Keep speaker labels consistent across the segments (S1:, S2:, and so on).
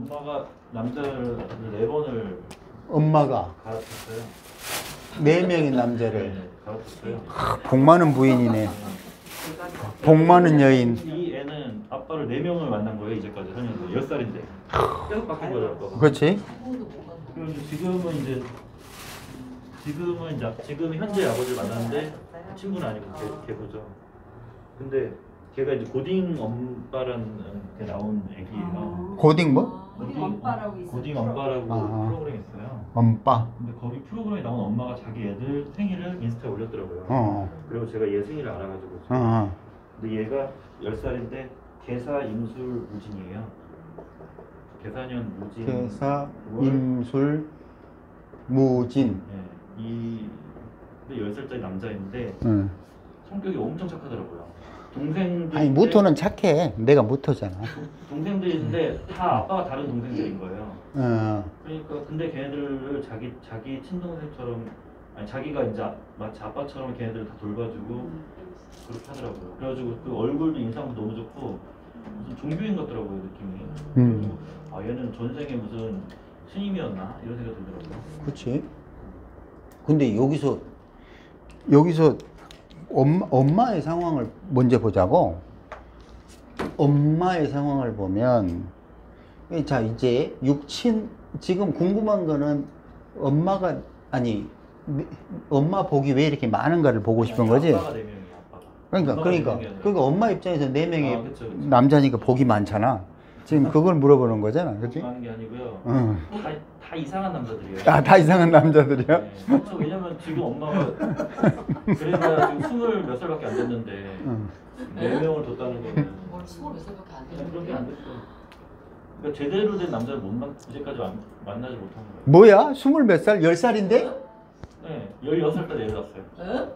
S1: 엄마가 남자를 4번을
S2: 엄마가
S1: 갈아탔어요.
S2: 4명의 남자를.
S1: 네, 갈아탔어요.
S2: 복 많은 부인이네. 복 많은 여인.
S1: 이 애는 아빠를 4명을 만난 거예요. 이제까지 살면서 10살인데 계속 바뀐 거죠 아빠가.
S2: 그렇지?
S1: 그리고 지금은 현재 아버지를 만났는데 친구는 아니고 걔보죠. 근데 걔가 이제 고딩 엄빠라는 게 나온 애기예요.
S2: 고딩 뭐?
S3: 고딩 엄빠라고 있어요.
S1: 고딩 엄빠라고
S2: 아.
S1: 프로그램이 있어요.
S2: 엄빠.
S1: 근데 거기 프로그램에 나온 엄마가 자기 애들 생일을 인스타에 올렸더라고요. 그리고 제가 얘 생일을 알아가지고. 근데 얘가 10살인데 계사 임술 무진이에요. 계사년 무진.
S2: 계사 임술 무진.
S1: 네. 근데 10살짜리 남자인데
S2: 응.
S1: 성격이 엄청 착하더라고요. 동생들.
S2: 아니 무토는 착해. 내가 무토잖아.
S1: 동생들인데 다 아빠가 다른 동생들인 거예요. 그러니까 근데 걔네들을 자기 친동생처럼, 아니 자기가 이제 마치 아빠처럼 걔네들을 다 돌봐주고 그렇게 하더라고요. 그래가지고 그 얼굴도 인상도 너무 좋고 무슨 종교인 같더라고요 느낌이. 그래가지고 아 얘는 전생에 무슨 스님이었나 이런 생각이 들더라고요.
S2: 그렇지. 근데 여기서 엄마의 상황을 먼저 보자고. 엄마의 상황을 보면, 자 이제 육친, 지금 궁금한 거는 엄마가, 아니 엄마 복이 왜 이렇게 많은가를 보고 싶은 거지.
S1: 아빠가 4명이야 아빠가.
S2: 그러니까 엄마 입장에서 4명의
S1: 그쵸.
S2: 남자니까 복이 많잖아. 지금 그걸 물어보는 거잖아. 그렇지?
S1: 하는 게 아니고요.
S2: 응.
S1: 다 이상한 남자들이에요.
S2: 아, 다 이상한 남자들이야?
S1: 네. 그렇죠. 왜냐면 지금 엄마가 그래서 지금 20 몇 살밖에 안 됐는데 4명을 뒀다는 거는
S3: 뭘 20몇 살밖에 안 되는데.
S1: 그런 게 안 됐어. 그러니까 제대로 된 남자를 이제까지 만나지 못한 거예요.
S2: 뭐야? 20 몇 살? 10살인데?
S1: 네, 16살 때 내려왔어요.
S3: 응?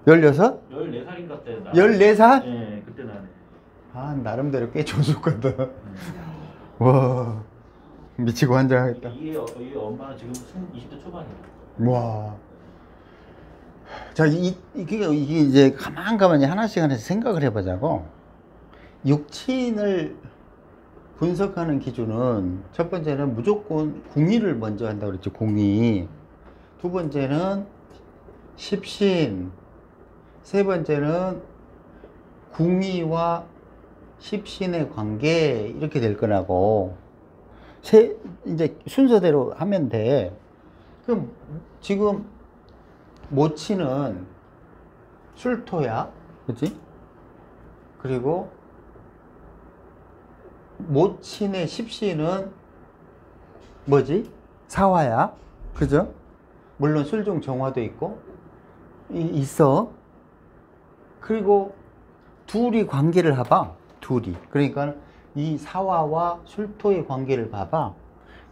S2: 16?
S1: 14살인가 때.
S2: 14살?
S1: 네, 그때 나네.
S2: 아, 나름대로 꽤 조숙하다. 와, 미치고 환장하겠다.
S1: 이 엄마는 지금 20대 초반이에요.
S2: 와. 자, 이게 이제 가만히 하나씩 생각을 해보자고. 육친을 분석하는 기준은 첫 번째는 무조건 궁의를 먼저 한다고 그랬죠. 궁의. 두 번째는 십신. 세 번째는 궁의와 십신의 관계, 이렇게 될 거라고. 이제 순서대로 하면 돼. 그럼 지금 모친은 술토야, 그치? 그리고 모친의 십신은 뭐지? 사화야, 그죠? 물론 술중 정화도 있고 있어. 그리고 둘이 관계를 봐봐. 둘이. 그러니까 이 사화와 술토의 관계를 봐봐.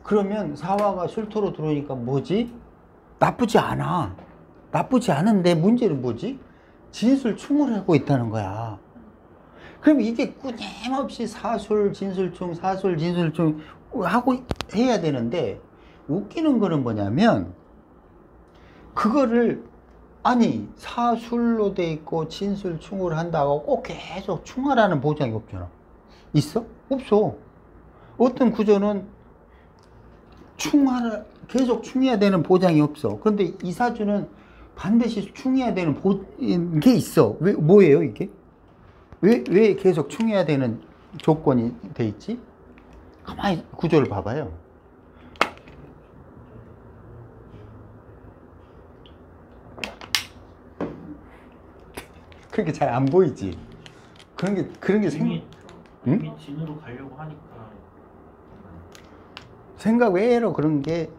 S2: 그러면 사화가 술토로 들어오니까 뭐지? 나쁘지 않아. 나쁘지 않은데 문제는 뭐지? 진술충을 하고 있다는 거야. 그럼 이게 끊임없이 사술, 진술충, 사술, 진술충 하고 해야 되는데, 웃기는 거는 뭐냐면 그거를, 아니 사술로 돼 있고 진술충을 한다고 꼭 계속 충하라는 보장이 없잖아. 있어? 없어. 어떤 구조는 계속 충해야 되는 보장이 없어. 그런데 이 사주는 반드시 충해야 되는 게 있어. 뭐예요 이게? 왜 계속 충해야 되는 조건이 돼 있지? 가만히 구조를 봐봐요. 그렇게 잘 안 보이지? 그런 게
S1: 이미 진으로 가려고 하니까.
S2: 생각 외로 그런 게.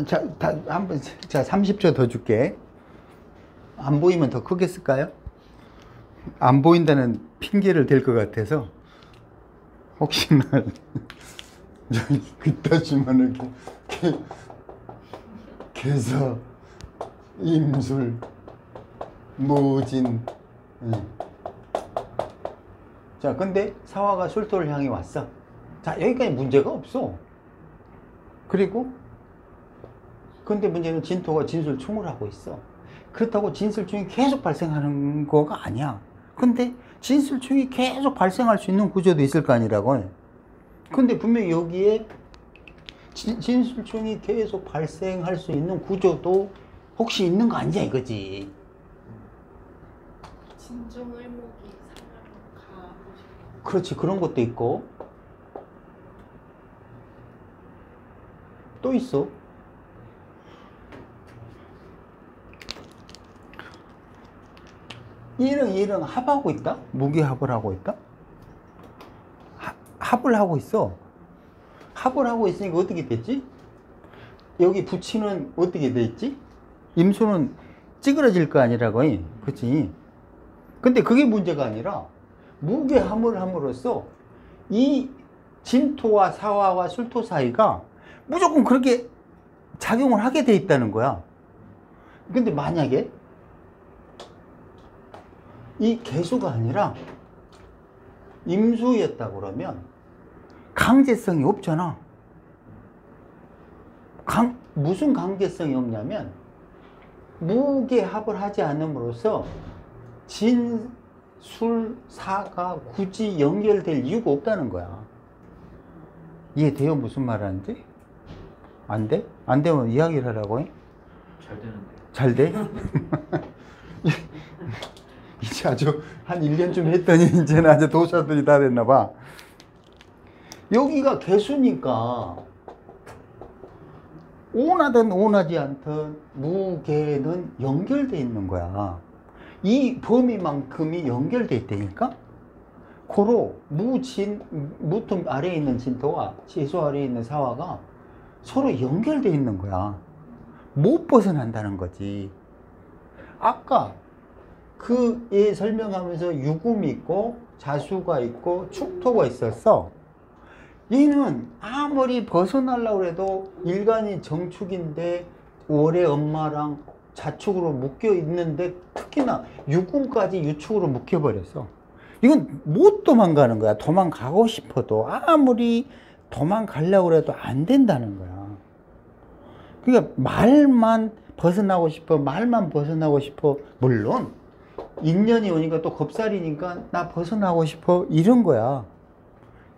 S2: 자, 한번, 자, 30초 더 줄게. 안 보이면 더 크게 쓸까요? 안 보인다는 핑계를 댈 것 같아서. 혹시나, 그따지만은, 개사, 임술, 무진. 자, 근데 사화가 술토를 향해 왔어. 자, 여기까지 문제가 없어. 그리고 근데 문제는 진토가 진술충을 하고 있어. 그렇다고 진술충이 계속 발생하는 거가 아니야. 근데 진술충이 계속 발생할 수 있는 구조도 있을 거 아니라고. 근데 분명히 여기에 진술중이 계속 발생할 수 있는 구조도 혹시 있는 거 아니냐 이거지.
S4: 진종을목이 사람 가고 싶어.
S2: 그렇지, 그런 것도 있고 또 있어. 얘랑 합하고 있다? 무기합을 하고 있다? 합을 하고 있어. 합을 하고 있으니까 어떻게 됐지? 여기 부치는 어떻게 됐지? 임수는 찌그러질 거 아니라고. 그치? 근데 그게 문제가 아니라 무게함을 함으로써 이 진토와 사화와 술토 사이가 무조건 그렇게 작용을 하게 돼 있다는 거야. 근데 만약에 이 개수가 아니라 임수였다 그러면 강제성이 없잖아. 무슨 강제성이 없냐면 무게합을 하지 않음으로써 진, 술, 사가 굳이 연결될 이유가 없다는 거야. 이해돼요? 무슨 말 하는지? 안 돼? 안 되면 이야기를 하라고 해?
S1: 잘 되는데.
S2: 잘 돼? 이제 아주 한 1년쯤 했더니 이제는 아주 도사들이 다 됐나 봐. 여기가 개수니까 온하든 온하지 않든 무게는 연결돼 있는 거야. 이 범위만큼이 연결돼 있다니까? 고로 무tum 아래에 있는 진토와 지수 아래에 있는 사화가 서로 연결돼 있는 거야. 못 벗어난다는 거지. 아까 그 예 설명하면서 유금이 있고 자수가 있고 축토가 있었어. 얘는 아무리 벗어나려고 해도 일간이 정축인데 월의 엄마랑 자축으로 묶여 있는데 특히나 유금까지 유축으로 묶여버렸어. 이건 못 도망가는 거야. 도망가고 싶어도 아무리 도망가려고 해도 안 된다는 거야. 그러니까 말만 벗어나고 싶어, 말만 벗어나고 싶어. 물론 인연이 오니까 또 겁살이니까 나 벗어나고 싶어 이런 거야.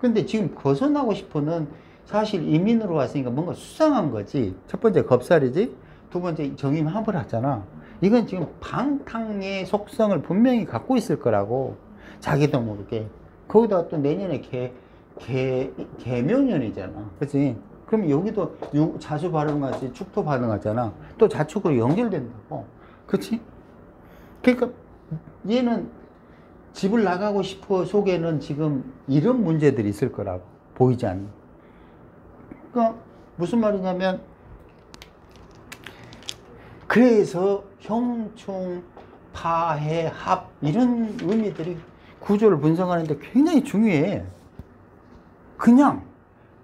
S2: 근데 지금 벗어나고 싶어는 사실 이민으로 왔으니까 뭔가 수상한 거지. 첫 번째 겁살이지, 두 번째 정임합을 하잖아. 이건 지금 방탕의 속성을 분명히 갖고 있을 거라고. 자기도 모르게. 거기다가 또 내년에 개묘년이잖아. 그치? 그럼 여기도 자수 발언같이 축토 발언하잖아. 또 자축으로 연결된다고. 그치? 그러니까 얘는 집을 나가고 싶어 속에는 지금 이런 문제들이 있을 거라고. 보이지 않는. 그러니까 무슨 말이냐면, 그래서 형충, 파해, 합 이런 의미들이 구조를 분석하는데 굉장히 중요해. 그냥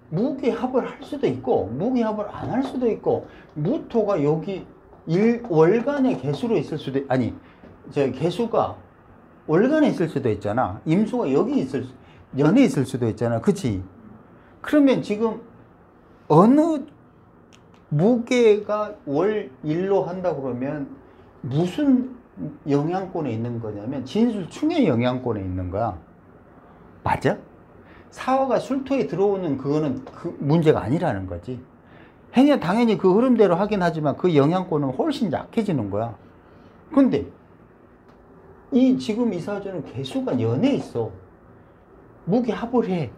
S2: 무기합을 할 수도 있고 무기합을 안 할 수도 있고, 무토가 여기 월간의 개수로 있을 수도 아니 저 개수가 월간에 있을 수도 있잖아. 임수가 여기 연에 있을 수도 있잖아. 그치? 그러면 지금 어느 무게가 월 일로 한다 그러면 무슨 영향권에 있는 거냐면 진술충의 영향권에 있는 거야. 맞아? 사화가 술토에 들어오는 그거는 그 문제가 아니라는 거지. 행여 당연히 그 흐름대로 하긴 하지만 그 영향권은 훨씬 약해지는 거야. 근데 지금 이 사주는 개수가 연에 있어. 무기합을 해.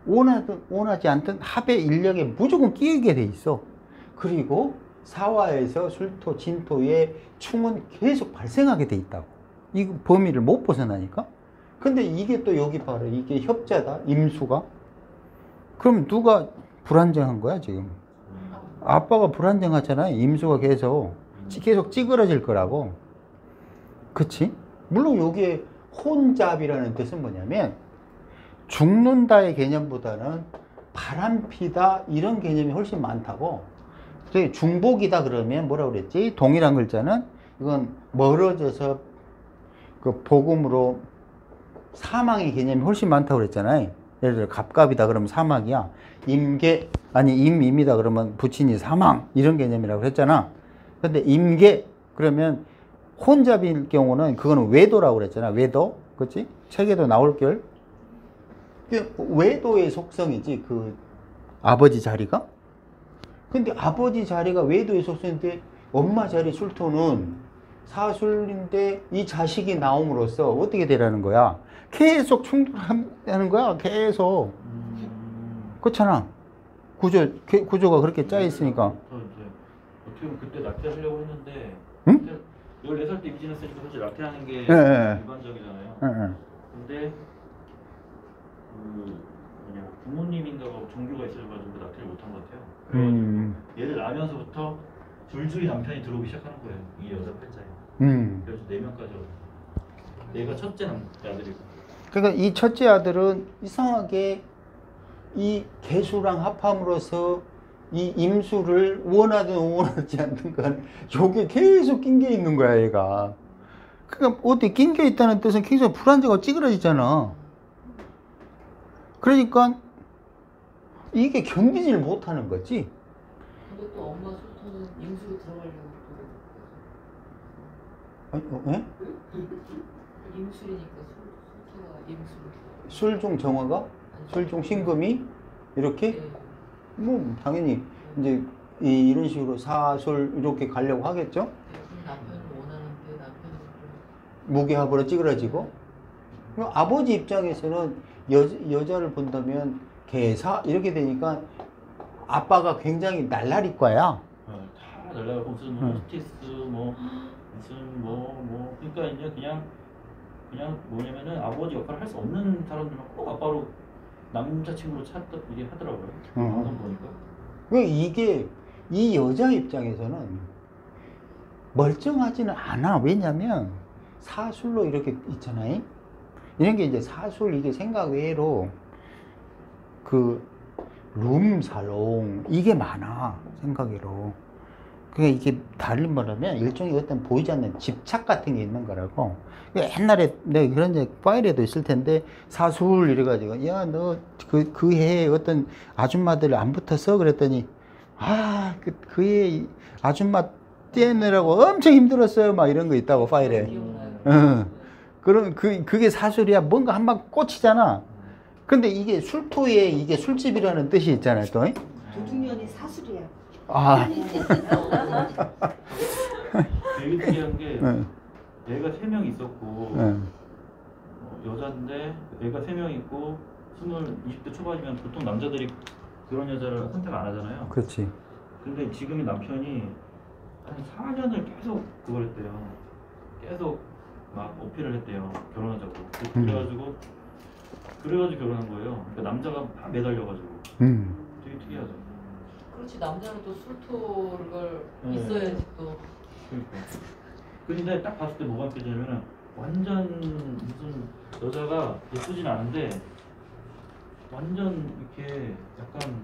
S2: 원하든 원하지 않든 합의 인력에 무조건 끼게 돼 있어. 그리고 사화에서 술토, 진토의 충은 계속 발생하게 돼 있다고. 이 범위를 못 벗어나니까. 근데 이게 또 여기 봐라. 이게 협자다. 임수가. 그럼 누가 불안정한 거야 지금? 아빠가 불안정하잖아요. 임수가 계속 찌그러질 거라고. 그치? 물론 여기에 혼잡이라는 뜻은 뭐냐면 죽는다의 개념보다는 바람피다 이런 개념이 훨씬 많다고. 중복이다 그러면 뭐라고 그랬지? 동일한 글자는 이건 멀어져서 그 복음으로 사망의 개념이 훨씬 많다고 그랬잖아요. 예를 들어 갑갑이다 그러면 사망이야. 임계 아니 임이다 그러면 부친이 사망 이런 개념이라고 했잖아. 근데 임계 그러면 혼잡일 경우는 그거는 외도라고 그랬잖아. 외도. 그렇지? 책에도 나올걸. 외도의 속성이지 그 아버지 자리가. 근데 아버지 자리가 외도의 속성인데 엄마 자리 술토는 사술인데 이 자식이 나옴으로써 어떻게 되라는 거야? 계속 충돌하는 거야. 계속. 그렇잖아. 구조가 그렇게 짜 있으니까.
S1: 저 이제 어떻게 보면 그때 낙태하려고 했는데
S2: 응?
S1: 14살 때 임신했으니까 사실 낙태하는 게
S2: 예.
S1: 일반적이잖아요.
S2: 응.
S1: 근데 그 뭐냐 부모님인가가 종교가 있어가지고 낙태를 못한 것 같아요. 그래가지고 얘를 낳으면서부터 줄줄이 남편이 들어오기 시작하는 거예요. 이 여자 팔자에. 그래서 4명까지 왔어요. 얘가 첫째 아들이고.
S2: 그러니까 이 첫째 아들은 이상하게 이 개수랑 합함으로써 이 임수를 원하든 원하지 않든 간 저게 계속 낑겨 있는 거야, 얘가. 그러니까 어디 낑겨 있다는 뜻은 계속 불안정하고 찌그러지잖아. 그러니까 이게 견디질 못하는 거지.
S3: 근데 또 엄마 술토는 임수로 들어가려고
S2: 예?
S3: 임술이니까 술토가 임수로.
S2: 술중 정화가? 술중 신금이? 이렇게?
S3: 네.
S2: 뭐 당연히 이제 이런 식으로 사술 이렇게 가려고 하겠죠?
S3: 그럼 남편이 원하는데 남편이
S2: 무게합으로 찌그러지고. 그럼 아버지 입장에서는 여자를 본다면 개사 이렇게 되니까 아빠가 굉장히 날라리과야.
S1: 다 날라가고 무슨 뭐 호스티스 뭐 무슨 뭐 그러니까 이제 그냥 뭐냐면은 아버지 역할을 할 수 없는 사람들만 꼭 아빠로 남자친구로 찾다 이게 하더라고요. 방송 보니까.
S2: 그러니까 이게 이 여자 입장에서는 멀쩡하지는 않아. 왜냐면 사술로 이렇게 있잖아요. 이런 게 이제 사술 이게 생각 외로 그 룸사롱 이게 많아. 생각외로. 그게 이게 다른 말하면 일종의 어떤 보이지 않는 집착 같은 게 있는 거라고. 옛날에 내가 그런 파일에도 있을 텐데 사술 이래가지고 야 너 그 해에 어떤 아줌마들 안 붙었어? 그랬더니 그 해 아줌마 떼느라고 엄청 힘들었어요. 막 이런 거 있다고 파일에.
S3: 기억나요.
S2: 그럼 그게 사술이야. 뭔가 한 방 꽂히잖아. 근데 이게 술토에 이게 술집이라는 뜻이 있잖아요. 또.
S4: 도둑년이 사술이야.
S2: 아.
S1: 되게 특이한 게
S2: 응.
S1: 애가 3명 있었고
S2: 응.
S1: 여자인데 애가 3명 있고 20대 초반이면 보통 남자들이 그런 여자를 선택 안 하잖아요.
S2: 그렇지.
S1: 근데 지금의 남편이 한 4년을 계속 그걸 했대요. 계속 막 어필을 했대요. 결혼하자고. 그래가지고 결혼한 거예요. 그러니까 남자가 다 매달려가지고. 되게 특이하죠.
S3: 그렇지 남자는 또 술토를
S1: 네.
S3: 있어야지 또.
S1: 그러니까. 근데 딱 봤을 때 뭐가 느껴지냐면은 완전 무슨 여자가 예쁘진 않은데 완전 이렇게 약간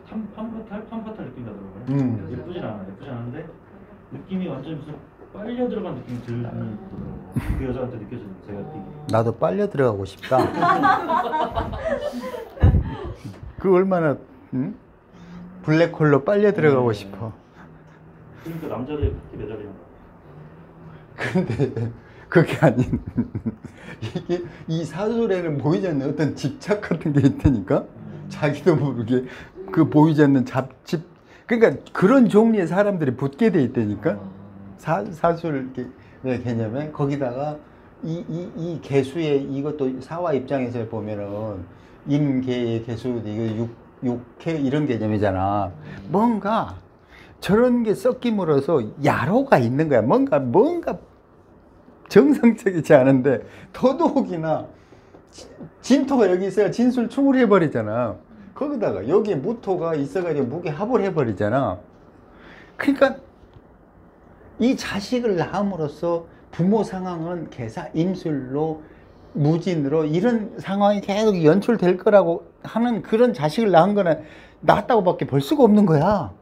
S1: 팜파탈 느낌 나더라고요. 예쁘진 않은데 느낌이 완전 무슨 빨려 들어간 느낌이 드는 거더라고요. 그 여자한테 느껴지는 제가 느끼기.
S2: 나도 빨려 들어가고 싶다. 그 얼마나 블랙홀로 빨려 들어가고 싶어.
S1: 그러니까 남자들이 그렇게 매달리는 거야.
S2: 근데 그게 아닌 이게 이 사술에는 보이지 않는 어떤 집착 같은 게 있다니까. 자기도 모르게 그 보이지 않는 그러니까 그런 종류의 사람들이 붙게 돼 있다니까. 사술 개념에 거기다가 이 개수의 이것도 사화 입장에서 보면은 임계의 개수 이거 육회 이런 개념이잖아. 뭔가 저런 게 섞임으로써 야로가 있는 거야. 뭔가 정상적이지 않은데 더더욱이나 진토가 여기 있어야 진술충을 해버리잖아. 거기다가 여기에 무토가 있어가지고 무게합을 해버리잖아. 그러니까 이 자식을 낳음으로써 부모 상황은 개사 임술로 무진으로 이런 상황이 계속 연출될 거라고 하는 그런 자식을 낳은 거는 낳았다고 밖에 볼 수가 없는 거야.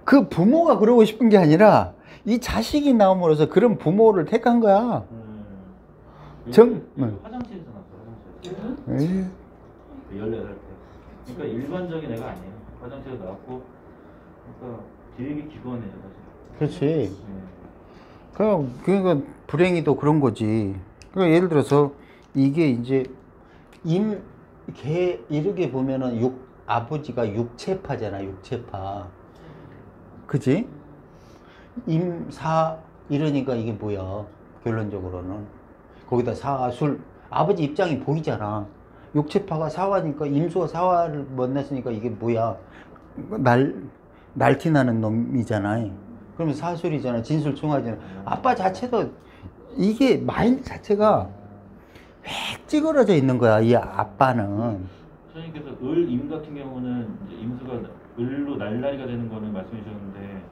S2: 그 부모가 그러고 싶은 게 아니라 이 자식이 나옴으로써 그런 부모를 택한 거야.
S1: 화장실에서 났어. 화장실에서. 14살 때. 그러니까 일반적인 애가 아니에요. 화장실에서 나왔고 그러니까 되게 기구한 애죠 사실.
S2: 그렇지. 그러니까 불행히도 그런 거지. 그러니까 예를 들어서 이게 이제 이렇게 보면은 아버지가 육체파잖아, 육체파. 그지? 임사 이러니까 이게 뭐야? 결론적으로는 거기다 사술 아버지 입장이 보이잖아. 육체파가 사화니까 임수와 사화를 만났으니까 이게 뭐야? 날티나는 놈이잖아. 그러면 사술이잖아. 진술충하잖아. 아빠 자체도 이게 마인드 자체가 획 찌그러져 있는 거야. 이 아빠는.
S1: 선생님께서 을임 같은 경우는 이제 임수가 을로 날라리가 되는 거는 말씀해 주셨는데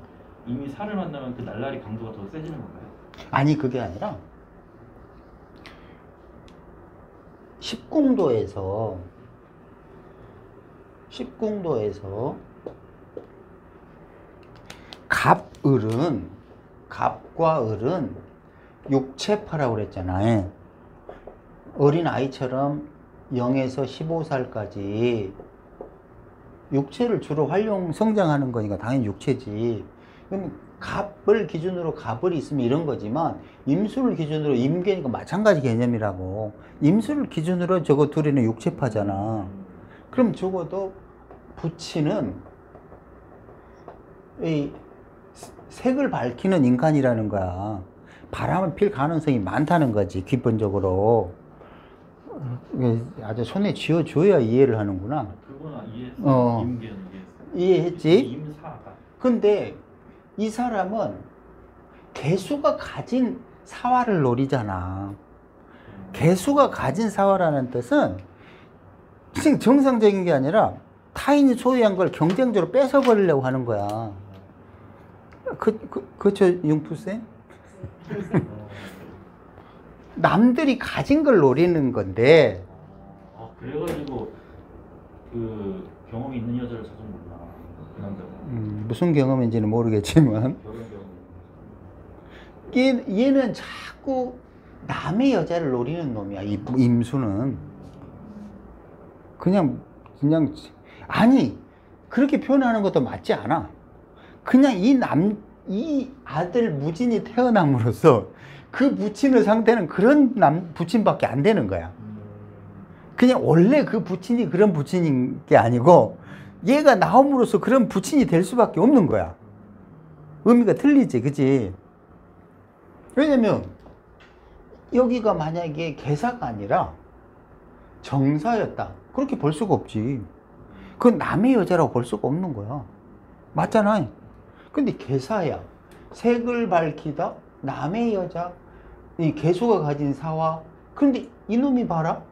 S1: 이미 사를 만나면 그 날라리 강도가 더 세지는 건가요?
S2: 아니 그게 아니라 10궁도에서 갑과 을은 육체파라고 그랬잖아요. 어린 아이처럼 0에서 15살까지 육체를 주로 성장하는 거니까 당연히 육체지. 그럼 갑을 기준으로 갑을이 있으면 이런 거지만 임수를 기준으로 임계니까 마찬가지 개념이라고. 임수를 기준으로 저거 둘이는 육체파잖아. 그럼 적어도 부치는 이 색을 밝히는 인간이라는 거야. 바람을 필 가능성이 많다는 거지, 기본적으로. 아주 손에 쥐어줘야 이해를 하는구나.
S1: 그건 이해했어요. 임계는
S2: 이해했지?
S1: 임사가.
S2: 근데 이 사람은 개수가 가진 사화를 노리잖아. 개수가 가진 사화라는 뜻은 정상적인 게 아니라 타인이 소유한 걸 경쟁적으로 뺏어버리려고 하는 거야. 그쵸, 융푸쌤? 남들이 가진 걸 노리는 건데.
S1: 그래가지고 그 경험이 있는 여자를 찾은 거구나. 그 남자가.
S2: 무슨 경험인지는 모르겠지만.
S1: 결혼 경험.
S2: 얘는 자꾸 남의 여자를 노리는 놈이야. 임수는. 그냥 아니 그렇게 표현하는 것도 맞지 않아. 그냥 이 아들 무진이 태어남으로써 그 부친의 상태는 그런 부친밖에 안 되는 거야. 그냥 원래 그 부친이 그런 부친인 게 아니고 얘가 나옴으로써 그런 부친이 될 수밖에 없는 거야. 의미가 틀리지, 그치? 왜냐면 여기가 만약에 개사가 아니라 정사였다. 그렇게 볼 수가 없지. 그건 남의 여자라고 볼 수가 없는 거야. 맞잖아. 근데 개사야. 색을 밝히다. 남의 여자. 이 개수가 가진 사화. 근데 이놈이 봐라.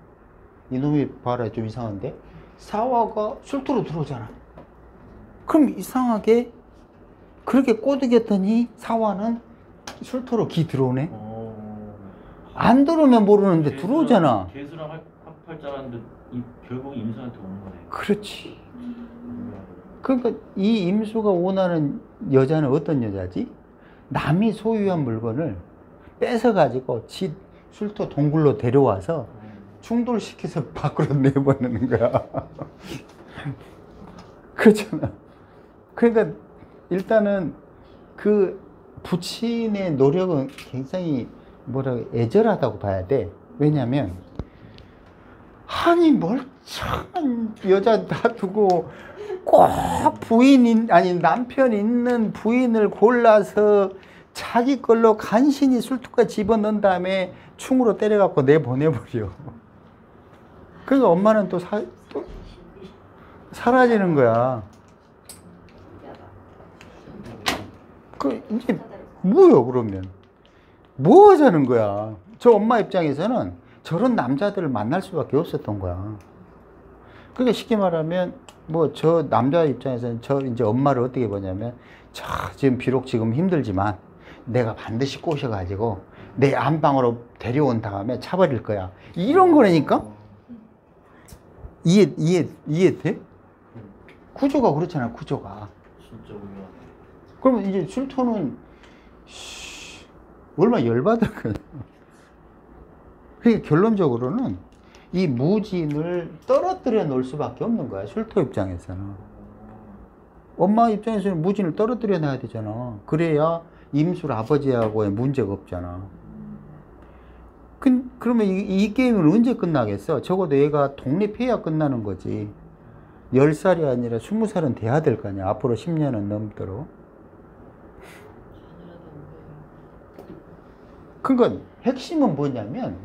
S2: 좀 이상한데. 사화가 술토로 들어오잖아. 그럼 이상하게 그렇게 꼬드겼더니 사화는 술토로 기 들어오네. 안 들어오면 모르는데 들어오잖아.
S1: 개수랑 합할 줄 알았는데 결국 임수한테 오는 거네.
S2: 그렇지. 그러니까 이 임수가 원하는 여자는 어떤 여자지? 남이 소유한 물건을 뺏어가지고 지 술토 동굴로 데려와서 충돌시켜서 밖으로 내보내는 거야. 그렇잖아. 그러니까 일단은 그 부친의 노력은 굉장히 애절하다고 봐야 돼. 왜냐면 아니 멀쩡한 여자 놔두고 꼭 남편 있는 부인을 골라서 자기 걸로 간신히 술투까 집어넣은 다음에 충으로 때려갖고 내보내버려. 그러니까 엄마는 또 사라지는 거야. 이게 뭐요, 그러면? 뭐 하자는 거야? 저 엄마 입장에서는 저런 남자들을 만날 수밖에 없었던 거야. 그러니까 쉽게 말하면, 저 남자 입장에서는 이제 엄마를 어떻게 보냐면, 비록 지금 힘들지만, 내가 반드시 꼬셔가지고, 내 안방으로 데려온 다음에 차버릴 거야. 이런 거라니까? 이해돼? 구조가 그렇잖아, 구조가.
S1: 진짜 우려하네.
S2: 그러면 이제 술토는 얼마나 열받을 거야. 그러니까 결론적으로는 이 무진을 떨어뜨려 놓을 수밖에 없는 거야, 술토 입장에서는. 엄마 입장에서는 무진을 떨어뜨려 놔야 되잖아. 그래야 임술 아버지하고의 문제가 없잖아. 그러면 이 게임은 언제 끝나겠어? 적어도 얘가 독립해야 끝나는 거지. 10살이 아니라 20살은 돼야 될 거 아니야. 앞으로 10년은 넘도록. 그러니까 핵심은 뭐냐면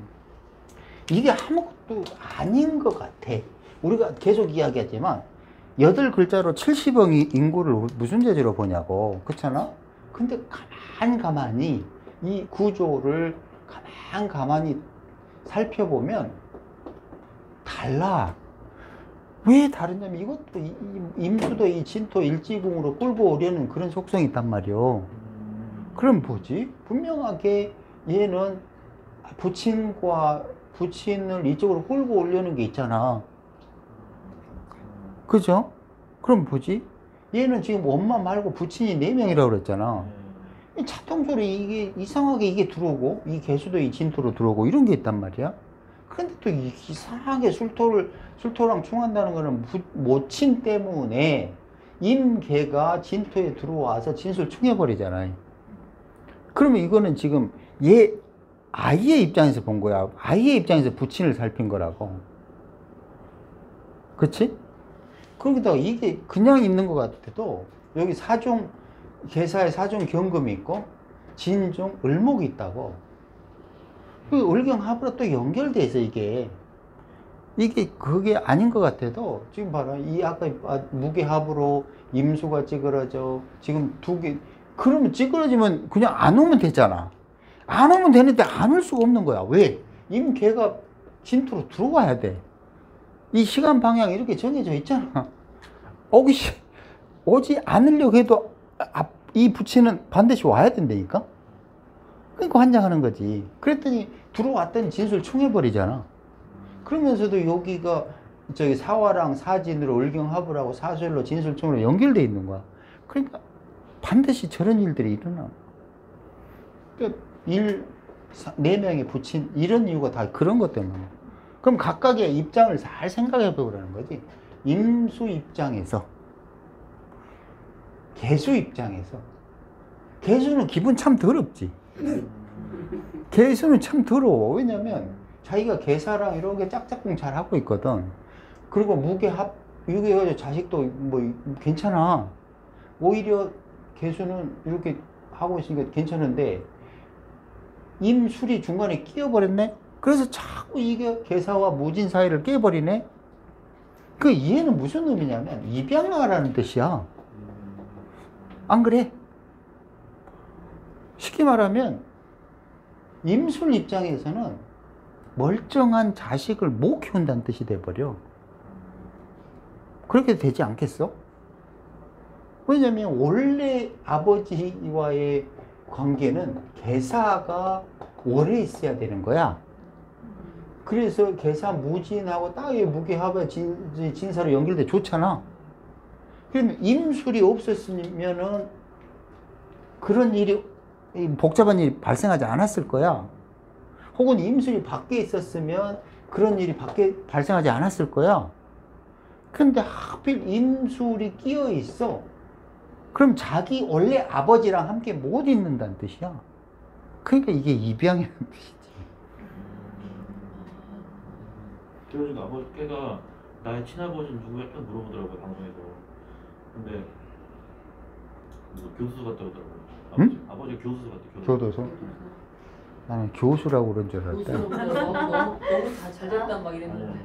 S2: 이게 아무것도 아닌 것 같아. 우리가 계속 이야기하지만 8글자로 70억 인구를 무슨 재주로 보냐고. 그렇잖아? 근데 가만히 이 구조를 가만히 살펴보면 달라. 왜 다르냐면 이것도 임수도 이 진토 일지궁으로 끌고 오려는 그런 속성이 있단 말이요. 그럼 뭐지? 분명하게 얘는 부친을 이쪽으로 끌고 오려는 게 있잖아. 그죠? 그럼 뭐지? 얘는 지금 엄마 말고 부친이 4명이라고 그랬잖아. 자동적으로 이게 이상하게 이게 들어오고 이 개수도 이 진토로 들어오고 이런 게 있단 말이야. 그런데 또 이상하게 술토랑 충한다는 거는 모친 때문에 임계가 진토에 들어와서 진술 충해버리잖아요. 그러면 이거는 지금 아이의 입장에서 본 거야. 아이의 입장에서 부친을 살핀 거라고. 그치? 거기다가 이게 그냥 있는 것 같아도 여기 계사에 사중 경금이 있고 진중 을목이 있다고. 그 을경합으로 또 연결돼 있어 이게 그게 아닌 것 같아도 지금 봐라. 이 아까 무게합으로 임수가 찌그러져. 지금 2개. 그러면 찌그러지면 그냥 안 오면 되잖아. 안 오면 되는데 안 올 수가 없는 거야. 왜? 임계가 진토로 들어와야 돼. 이 시간 방향이 이렇게 정해져 있잖아. 오지 않으려고 해도 이 부치는 반드시 와야 된다니까? 그러니까 환장하는 거지. 그랬더니 들어왔더니 진술 충해버리잖아. 그러면서도 여기가 저기 사화랑 사진으로 을경합을 하고 사술로 진술충으로 연결돼 있는 거야. 그러니까 반드시 저런 일들이 일어나. 그러니까 4명의 부친 이런 이유가 다 그런 것 때문에. 그럼 각각의 입장을 잘 생각해 보라는 거지. 임수 입장에서, 개수 입장에서. 개수는 기분 참 더럽지. 개수는 참 더러워. 왜냐면 자기가 개사랑 이런 게 짝짝꿍 잘 하고 있거든. 그리고 무게합 이렇게 해가지고 자식도 뭐 괜찮아. 오히려 개수는 이렇게 하고 있으니까 괜찮은데 임술이 중간에 끼어버렸네. 그래서 자꾸 이게 개사와 무진 사이를 깨버리네. 그 얘는 무슨 의미냐면 입양아라는 뜻이야. 안 그래? 쉽게 말하면 임술 입장에서는 멀쩡한 자식을 못 키운다는 뜻이 돼버려. 그렇게 되지 않겠어? 왜냐면 원래 아버지와의 관계는 개사가 오래 있어야 되는 거야. 그래서 개사 무진하고 땅의 무게합의 진사로 연결돼 좋잖아. 그러면 임술이 없었으면은 그런 일이 복잡한 일이 발생하지 않았을 거야. 혹은 임술이 밖에 있었으면 그런 일이 발생하지 않았을 거야. 근데 하필 임술이 끼어 있어. 그럼 자기 원래 아버지랑 함께 못 있는다는 뜻이야. 그러니까 이게 입양이라는 뜻이지.
S1: 그래가지고 아버지께가 나의 친아버지는 누구야? 또 물어보더라고요, 방송에서. 근데 무슨 교수 같더라고요. 아버지가 교수 같아.
S2: 교도소? 나는 교수라고 그런 줄 알았다.
S3: 너무 다 잘 됐단 막 이랬는데.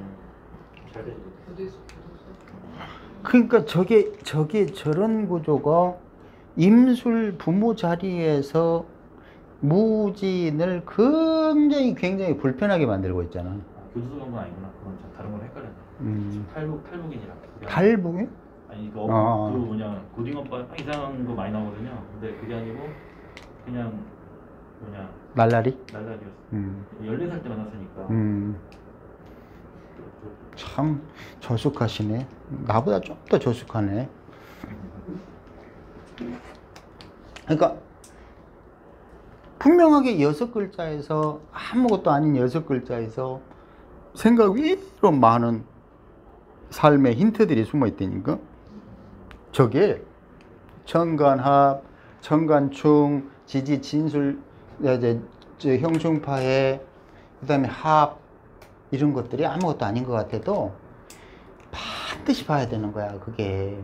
S1: 잘 됐어.
S3: 교도소.
S2: 그러니까 저런 구조가 임술 부모 자리에서 무진을 굉장히 불편하게 만들고 있잖아.
S1: 교수 방법 아니구나. 그건 다른 걸 헷갈렸네. 탈북인이랑.
S2: 탈북이?
S1: 아니 이거 그 뭐냐 고딩오빠 이상한 거 많이 나오거든요. 근데 그게 아니고 그냥 뭐냐
S2: 날라리였어.
S1: 14살 때 만났으니까.
S2: 참 저숙하시네. 나보다 좀 더 저숙하네. 그러니까 분명하게 6글자에서 아무것도 아닌 6글자에서 생각 위로 많은 삶의 힌트들이 숨어 있다니까. 저게 천간합, 천간충, 지지 진술, 형충파해, 그 다음에 합, 이런 것들이 아무것도 아닌 것 같아도 반드시 봐야 되는 거야, 그게.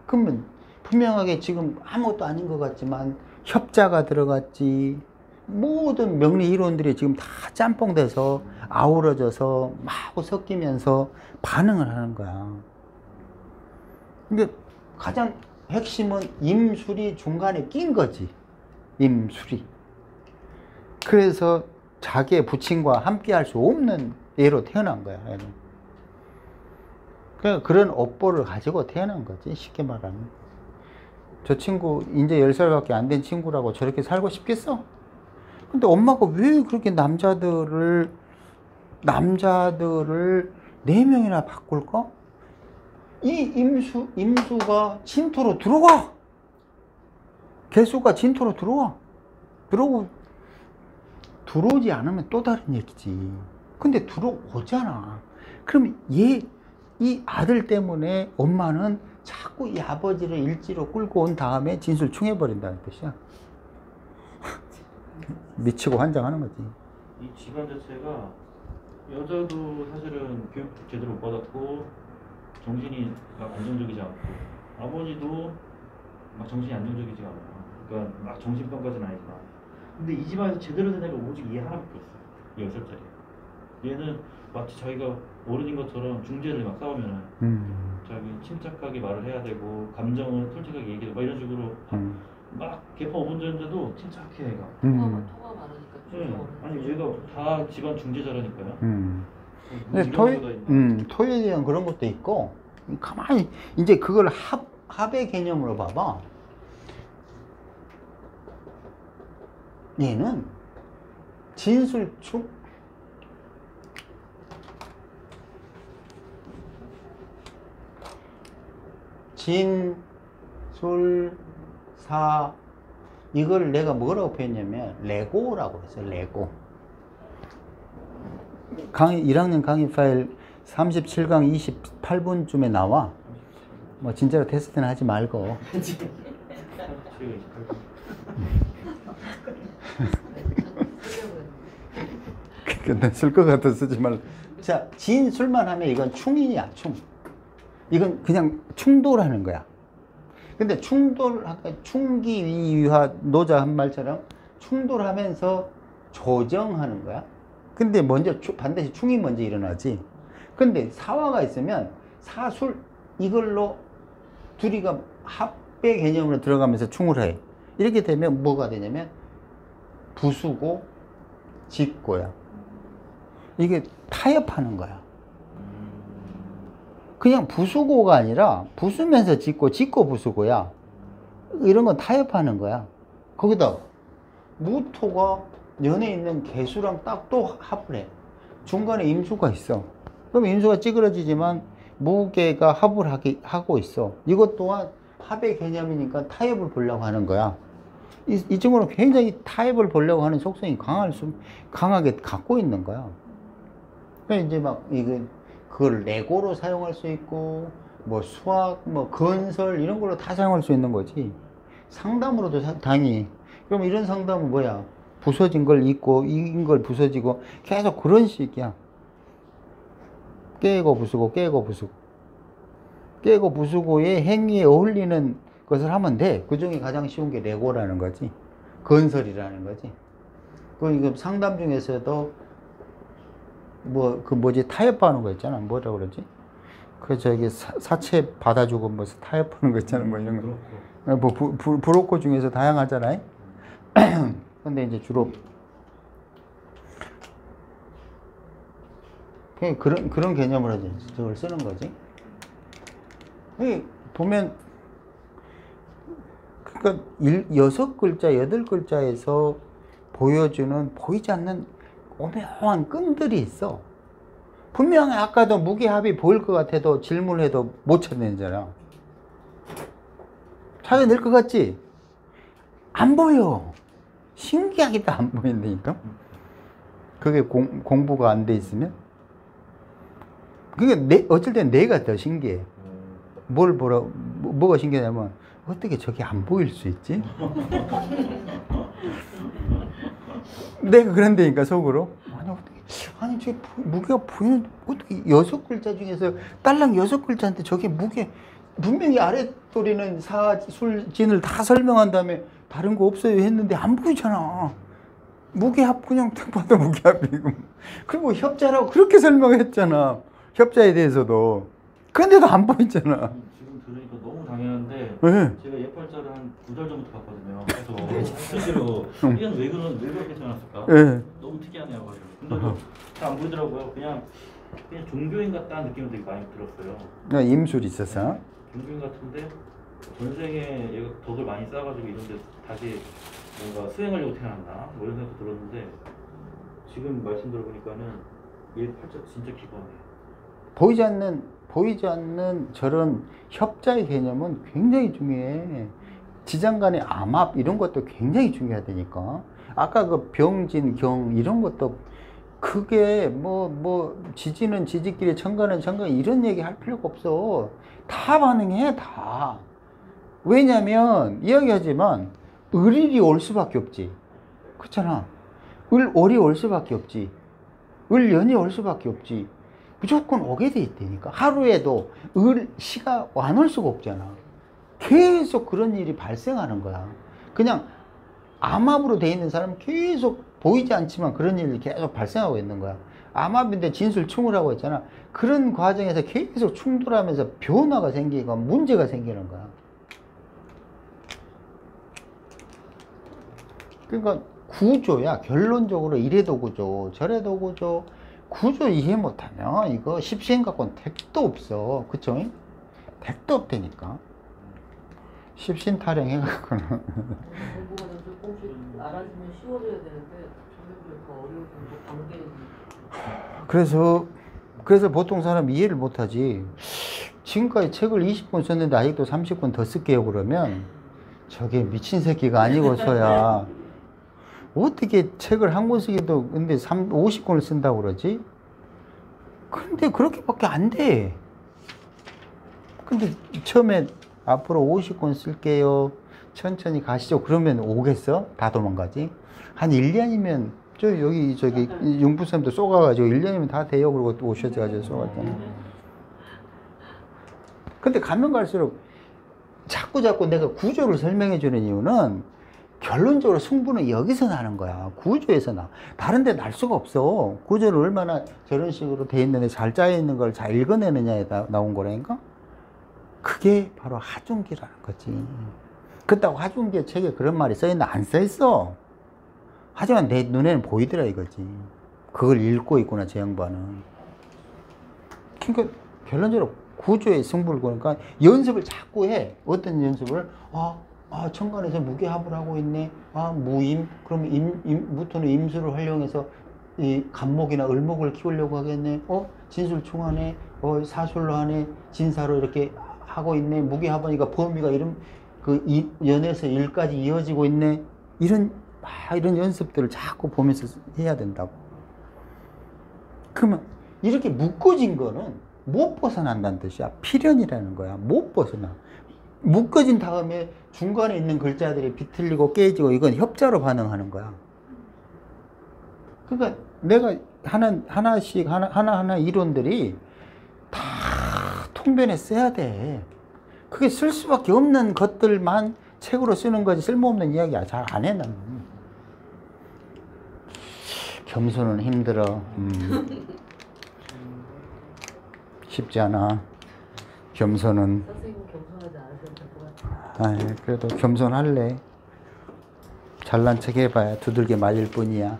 S2: 그러면 분명하게 지금 아무것도 아닌 것 같지만 협자가 들어갔지, 모든 명리 이론들이 지금 다 짬뽕돼서 아우러져서 막 섞이면서 반응을 하는 거야. 근데 가장 핵심은 임술이 중간에 낀 거지. 임술이. 그래서 자기의 부친과 함께 할 수 없는 애로 태어난 거야, 얘는. 그런 업보를 가지고 태어난 거지, 쉽게 말하면. 저 친구 이제 10살밖에 안 된 친구라고 저렇게 살고 싶겠어? 근데 엄마가 왜 그렇게 남자들을 4명이나 바꿀까? 이 임수가 진토로 들어와. 개수가 진토로 들어와. 들어오지 않으면 또 다른 얘기지. 근데 들어오잖아. 그럼 이 아들 때문에 엄마는 자꾸 이 아버지를 일지로 끌고 온 다음에 진술 충해버린다는 뜻이야. 미치고 환장하는 거지.
S1: 이 집안 자체가 여자도 사실은 교육 제대로 못 받았고 정신이 막 안정적이지 않고 아버지도 막 정신이 안정적이지가 않아. 그러니까 막 정신병까지는 아니지만 근데 이 집안에서 제대로 된 애가 오직 얘 하나밖에 없어. 10살짜리. 얘는 마치 자기가 어른인 것처럼 중재를 막 싸우면은 자기 침착하게 말을 해야 되고 감정을 솔직하게 얘기해 막 이런 식으로 막 개파 5분 전인데도 침착해 얘가.
S3: 토가 많으니까
S1: 네. 아니 얘가 다 집안 중재자라니까요.
S2: 근데 토에 대한 그런 것도 있고, 가만히 이제 그걸 합의 개념으로 봐봐. 얘는 진술충, 진술사, 이걸 내가 뭐라고 표현했냐면 레고라고 했어요. 레고. 강의 1학년 강의 파일 37강 28분쯤에 나와. 뭐 진짜로 테스트는 하지 말고. 근데 쓸 것 같아 쓰지 말고. 자, 진술만 하면 이건 충이야, 충. 이건 그냥 충돌하는 거야. 근데 충기위화 노자 한 말처럼 충돌하면서 조정하는 거야. 근데 먼저 반드시 충이 먼저 일어나지. 근데 사화가 있으면 사술, 이걸로 둘이가 합의 개념으로 들어가면서 충을 해. 이렇게 되면 뭐가 되냐면 부수고 짓고야. 이게 타협하는 거야. 그냥 부수고가 아니라 부수면서 짓고 짓고 부수고야. 이런 건 타협하는 거야. 거기다 무토가 연에 있는 개수랑 딱 또 합을 해. 중간에 임수가 있어. 그럼 임수가 찌그러지지만 무게가 합을 하고 있어. 이것 또한 합의 개념이니까 타협을 보려고 하는 거야. 이 친구는 굉장히 타협을 보려고 하는 속성이 강하게 갖고 있는 거야. 그러니까 이제 막 그걸 레고로 사용할 수 있고, 뭐 수학, 뭐 건설 이런 걸로 다 사용할 수 있는 거지. 상담으로도 당연히. 그럼 이런 상담은 뭐야? 부서진 걸 잊고, 이긴 걸 부서지고, 계속 그런 식이야. 깨고 부수고, 깨고 부수고. 깨고 부수고의 행위에 어울리는 것을 하면 돼. 그 중에 가장 쉬운 게 레고라는 거지. 건설이라는 거지. 그 상담 중에서도 타협하는 거 있잖아. 뭐라고 그러지? 저기 사채 받아주고 뭐 타협하는 거 있잖아. 뭐 이런 거. 뭐 브로커 중에서 다양하잖아요. 근데 이제 주로 그런 개념으로 저걸 쓰는 거지. 보면 그러니까 6글자, 8글자에서 보여주는 보이지 않는 오묘한 끈들이 있어. 분명히 아까도 무게합이 보일 것 같아도 질문해도 못 찾는잖아. 차가 늘 것 같지? 안 보여. 신기하게도 안 보인다니까. 그게 공부가 안 돼 있으면. 그게 어쩔 땐 내가 더 신기해. 뭐가 신기하냐면 어떻게 저게 안 보일 수 있지? 내가 그런다니까 속으로. 아니 어떻게 아니 저 무게가 보이는 어떻게 6글자 중에서 딸랑 6글자인데 저게 무게 분명히 아랫도리는 사술진을 다 설명한 다음에 다른 거 없어요 했는데 안 보이잖아. 무게합 그냥 딱 봐도 무게합이고 그리고 협자라고 그렇게 설명했잖아. 협자에 대해서도. 그런데도 안 보이잖아.
S1: 지금 들으니까 너무 당연한데
S2: 네.
S1: 제가 예펄자를 한 2달 전부터 봤거든요. 그래서 실제로 이건 왜 그렇게 생각했을까?
S2: 네.
S1: 너무 특이하네요. 근데도 잘 안 보이더라고요. 그냥 종교인 같다는 느낌이 되게 많이 들었어요.
S2: 임술이 있어서.
S1: 종교인 같은데 전생에 얘가 덕을 많이 쌓아가지고 이런데 다시 뭔가 수행하려고 태어났나 뭐 이런 생각도 들었는데 지금 말씀 들어보니까는 얘 팔자 진짜 기본이에요.
S2: 보이지 않는 저런 협자의 개념은 굉장히 중요해. 지장 간의 암합 이런 것도 굉장히 중요하다니까. 아까 그 병진, 경 이런 것도 그게 뭐 지지는 지지끼리 천간은 천간 이런 얘기 할 필요가 없어. 다 반응해 다. 왜냐면 이야기하지만 을일이 올 수밖에 없지. 그렇잖아. 을월이 올 수밖에 없지. 을연이 올 수밖에 없지. 무조건 오게 돼 있다니까. 하루에도 을시가 안 올 수가 없잖아. 계속 그런 일이 발생하는 거야. 그냥 암합으로 돼 있는 사람은 계속 보이지 않지만 그런 일이 계속 발생하고 있는 거야. 암합인데 진술충우라고 했잖아. 그런 과정에서 계속 충돌하면서 변화가 생기고 문제가 생기는 거야. 그러니까 구조야. 결론적으로 이래도 구조 저래도 구조. 구조 이해 못하면 이거 십시행 갖고는 택도 없어. 그쵸? 택도 없다니까. 십신타령 해갖고는.
S3: 공부가 조금씩 알아주면 쉬워져야 되는데 저녁에 더 어려울 정도 관계는.
S2: 그래서 보통 사람 이해를 못하지. 지금까지 책을 20권 썼는데 아직도 30권 더 쓸게요 그러면 저게 미친 새끼가 아니고서야 어떻게 책을 한 권 쓰기도 근데 50권을 쓴다고 그러지? 근데 그렇게밖에 안 돼. 근데 처음에 앞으로 50권 쓸게요. 천천히 가시죠. 그러면 오겠어? 다 도망가지. 한 1년이면 저기 융부쌤도 쏘가가지고 1년이면 다 돼요. 그러고 또 오셔가지고 쏘갔잖아. 근데 가면 갈수록 자꾸 내가 구조를 설명해 주는 이유는 결론적으로 승부는 여기서 나는 거야. 구조에서 나. 다른 데 날 수가 없어. 구조를 얼마나 저런 식으로 돼 있는데 잘 짜여 있는 걸 잘 읽어내느냐에 나온 거라니까? 그게 바로 하중기라는 거지. 그렇다고 하중기 책에 그런 말이 써있나? 안 써있어. 하지만 내 눈에는 보이더라 이거지. 그걸 읽고 있구나 저 양반은. 그러니까 결론적으로 구조의 승부를 보니까 연습을 자꾸 해. 어떤 연습을? 천간에서 무게합을 하고 있네. 무임. 그러면 무토는 임수를 활용해서 이 간목이나 을목을 키우려고 하겠네. 진술충하네. 사술로 하네. 진사로 이렇게 하고 있네. 무게합하니까 범위가 연에서 일까지 이어지고 있네. 이런 연습들을 자꾸 보면서 해야 된다고. 그러면 이렇게 묶어진 거는 못 벗어난다는 뜻이야. 필연이라는 거야. 못 벗어나. 묶어진 다음에 중간에 있는 글자들이 비틀리고 깨지고 이건 협자로 반응하는 거야. 그러니까 내가 하나하나 이론들이 다 통변에 써야 돼. 그게 쓸 수밖에 없는 것들만 책으로 쓰는 거지 쓸모없는 이야기야. 잘 안 해 나는. 겸손은 힘들어. 쉽지 않아. 겸손은.
S3: 선생님 겸손하지 않으셔도 될 것 같아요.
S2: 그래도 겸손할래. 잘난 척 해봐야 두들겨 맞을 뿐이야.